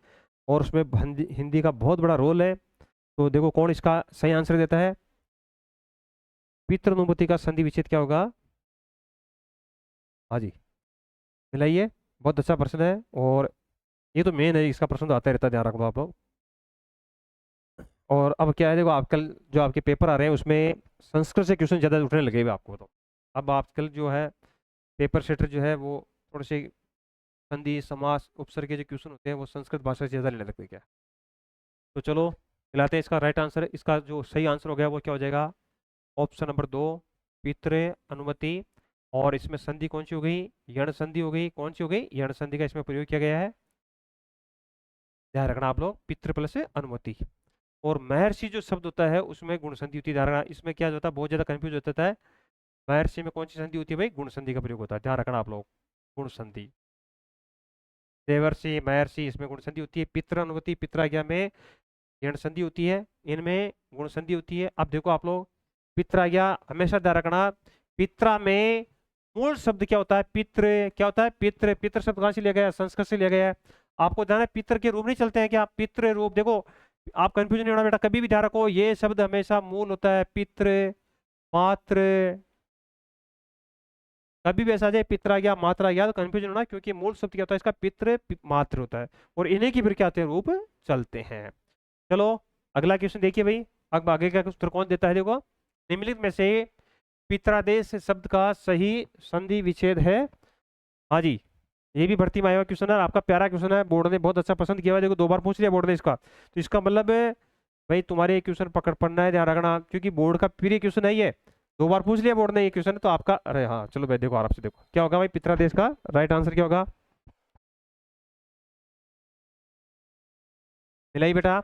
और उसमें हिंदी का बहुत बड़ा रोल है। तो देखो कौन इसका सही आंसर देता है। पितृ अनुमति का संधि विच्छेद क्या होगा? हाँ जी, मिलाइए। बहुत अच्छा प्रश्न है और ये तो मेन है, इसका प्रश्न तो आता ही रहता है, ध्यान रखो आप लोग। और अब क्या है, देखो आजकल जो आपके पेपर आ रहे हैं उसमें संस्कृत से क्वेश्चन ज़्यादा उठने लगे हुए आपको। तो अब आजकल जो है पेपर सेटर जो है वो थोड़े से संधि समास उपसर्ग के जो क्वेश्चन होते हैं वो संस्कृत भाषा से ज़्यादा लेने लगते हैं क्या। तो चलो मिलाते हैं। इसका राइट आंसर, इसका जो सही आंसर हो गया वो क्या हो जाएगा? ऑप्शन नंबर 2, पितृ अनुमति। और इसमें संधि कौन सी हो गई? यण संधि हो गई। कौन सी हो गई? यण संधि का इसमें प्रयोग किया गया है। ध्यान रखना आप लोग, पितृ प्लस अनुमति। और महर्षि जो शब्द होता है उसमें गुण संधि होती है। ध्यान रखना, इसमें क्या होता है, बहुत ज्यादा कंफ्यूज होता है। महर्षि में कौन सी संधि होती है भाई? गुण संधि का प्रयोग होता है। ध्यान रखना आप लोग, गुण संधि। देवर्षि महर्षि इसमें गुण संधि होती है। पितृ अनुमति पितराज्ञा में यण संधि होती है, इनमें गुण संधि होती है। अब देखो आप लोग, पितराज्ञा हमेशा ध्यान रखना, पित्रा में मूल शब्द क्या होता है? पितृ। क्या होता है? पितृ। पितृ शब्द कहाँ से लिया गया है? संस्कृत से लिया गया है। आपको ध्यान है, पितृ के रूप नहीं चलते हैं क्या? पितृ रूप। देखो आप कंफ्यूजन नहीं होना बेटा, कभी भी ध्यान रखो, ये शब्द हमेशा मूल होता है पितृ, मातृ। कभी भी ऐसा आ जाए पितरा गया मात्रा गया तो कंफ्यूजन होना, क्योंकि मूल शब्द क्या होता है इसका? पितृ मातृ होता है। और इन्हीं की फिर क्या आते हैं? रूप चलते हैं। चलो अगला क्वेश्चन देखिए भाई। अब आगे का उत्तर कौन देता है? देखो, निम्नलिखित में से पितरादेश शब्द का सही संधि विच्छेद है। हाँ जी, ये भी भर्ती में आया हुआ क्वेश्चन है, आपका प्यारा क्वेश्चन है, बोर्ड ने बहुत अच्छा पसंद किया हुआ है। देखो 2 बार पूछ लिया बोर्ड ने इसका, तो इसका मतलब है भाई तुम्हारे ये क्वेश्चन पकड़ पड़ना है, ध्यान रखना, क्योंकि बोर्ड का प्रिय क्वेश्चन है ये। 2 बार पूछ लिया बोर्ड ने ये क्वेश्चन, तो आपका, अरे हाँ चलो भाई देखो आराम से देखो क्या होगा भाई। पितरादेश का राइट आंसर क्या होगा? मिलाई बेटा,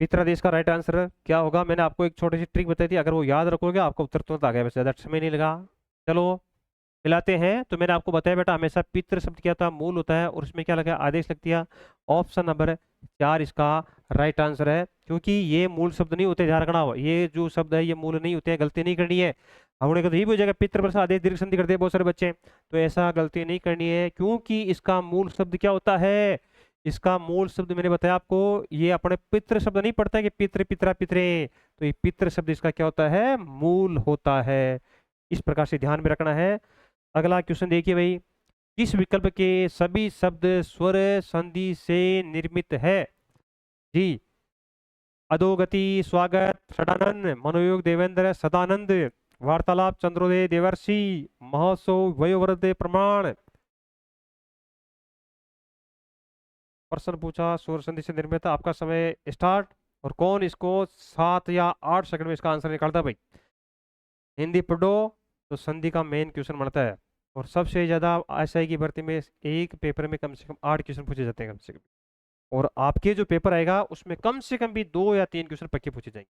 पितरादेश का राइट आंसर क्या होगा? मैंने आपको एक छोटी सी ट्रिक बताई थी, अगर वो याद रखोगे आपका उत्तर तुरंत आ गया, वैसे ज्यादा समय नहीं लगा। चलो मिलाते हैं। तो मैंने आपको बताया बेटा, हमेशा पितृ शब्द क्या होता है? मूल होता है, और उसमें क्या लगा? आदेश लगती है। ऑप्शन नंबर 4 इसका राइट आंसर है, क्योंकि ये मूल शब्द नहीं होते। ध्यान रखना, ये जो शब्द है ये मूल नहीं होते हैं, गलती नहीं करनी है। हमने कहा तो यही हो जाएगा, पितृ प्लस आदेश दीर्घ संधि करते हैं बहुत सारे बच्चे, तो ऐसा गलती नहीं करनी है, क्योंकि इसका मूल शब्द क्या होता है? इसका मूल शब्द मैंने बताया आपको, ये अपने पितृ शब्द नहीं पढ़ता है कि पितृ पितरा पितरे, तो ये पितृ शब्द इसका क्या होता है? मूल होता है। इस प्रकार से ध्यान में रखना है। अगला क्वेश्चन देखिए भाई, किस विकल्प के सभी शब्द स्वर संधि से निर्मित है? जी, अधोगति, स्वागत, षडानंद, मनोयोग, देवेंद्र, सदानंद, वार्तालाप, चंद्रोदय, देवर्षि, महोत्सव, वयोवृद्ध, प्रमाण। प्रश्न पूछा, स्वर संधि से निर्मित, आपका समय स्टार्ट। और कौन इसको 7 या 8 सेकंड में इसका आंसर निकालता है भाई? हिंदी पढ़ो तो संधि का मेन क्वेश्चन बनता है, और सबसे ज़्यादा एसआई की भर्ती में एक पेपर में कम से कम 8 क्वेश्चन पूछे जाते हैं कम से कम। और आपके जो पेपर आएगा उसमें कम से कम भी 2 या 3 क्वेश्चन पक्के पूछे जाएंगे,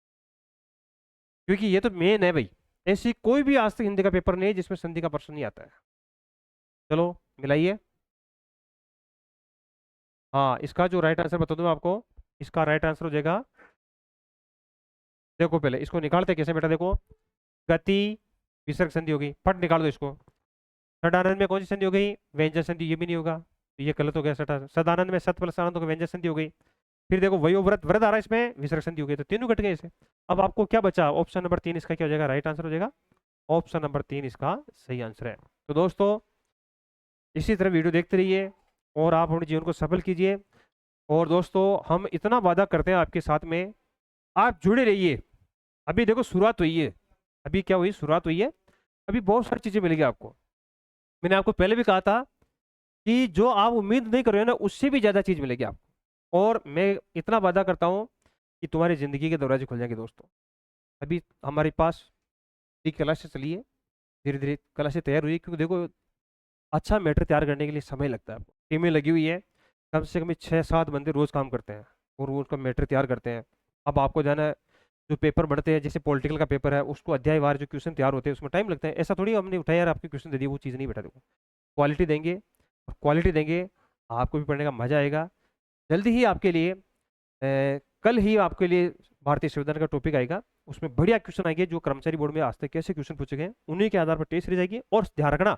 क्योंकि ये तो मेन है भाई। ऐसी कोई भी आज तक हिंदी का पेपर नहीं है जिसमें संधि का प्रश्न नहीं आता है। चलो मिलाइए। हाँ, इसका जो राइट आंसर बता दूं मैं आपको, इसका राइट आंसर हो जाएगा, देखो पहले इसको निकालते कैसे बेटा, देखो गति विसर्ग संधि होगी, फट निकाल दो इसको। सदानंद में कौन सी संधि हो गई, व्यंजन संधि, ये भी नहीं होगा तो ये गलत हो गया। सदानंद में सत प्लस आनंद हो गया, व्यंजन संधि हो गई। फिर देखो वयोव्रत व्रत आ रहा है इसमें, विसर्ग संधि हो गई, तो तीनों कट गए इसे। अब आपको क्या बचा, ऑप्शन नंबर 3 इसका क्या हो जाएगा, राइट आंसर हो जाएगा। ऑप्शन नंबर 3 इसका सही आंसर है। तो दोस्तों इसी तरह वीडियो देखते रहिए और आप अपने जीवन को सफल कीजिए। और दोस्तों हम इतना वादा करते हैं आपके साथ में, आप जुड़े रहिए। अभी देखो शुरुआत हुई है, अभी क्या हुई, शुरुआत हुई है, अभी बहुत सारी चीज़ें मिलेगी आपको। मैंने आपको पहले भी कहा था कि जो आप उम्मीद नहीं कर रहे हो ना, उससे भी ज़्यादा चीज़ मिलेगी आपको। और मैं इतना वादा करता हूँ कि तुम्हारी ज़िंदगी के दरवाजे खुल जाएंगे दोस्तों। अभी हमारे पास एक क्लासेस चली है, धीरे धीरे क्लासेस तैयार हुई है, क्योंकि देखो अच्छा मैटर तैयार करने के लिए समय लगता है। आपको टीमें लगी हुई है, कम से कम 6-7 बंदे रोज़ काम करते हैं और वो उसका मैटर तैयार करते हैं। अब आपको जाना है, जो पेपर बढ़ते हैं जैसे पॉलिटिकल का पेपर है, उसको अध्यायवार जो क्वेश्चन तैयार होते हैं उसमें टाइम लगता है। ऐसा थोड़ी हमने उठाया यार आपके क्वेश्चन दे दिए, वो चीज़ नहीं बेटा। देखो क्वालिटी देंगे, क्वालिटी देंगे, आपको भी पढ़ने का मजा आएगा। जल्दी ही आपके लिए कल ही आपके लिए भारतीय संविधान का टॉपिक आएगा, उसमें बढ़िया क्वेश्चन आएंगे जो कर्मचारी बोर्ड में आज तक कैसे क्वेश्चन पूछे गए, उन्हीं के आधार पर टेस्ट ली जाएगी। और ध्यान रखना,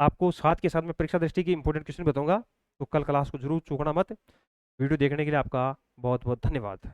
आपको साथ के साथ में परीक्षा दृष्टि की इंपॉर्टेंट क्वेश्चन बताऊंगा, तो कल क्लास को जरूर चूकना मत। वीडियो देखने के लिए आपका बहुत बहुत धन्यवाद।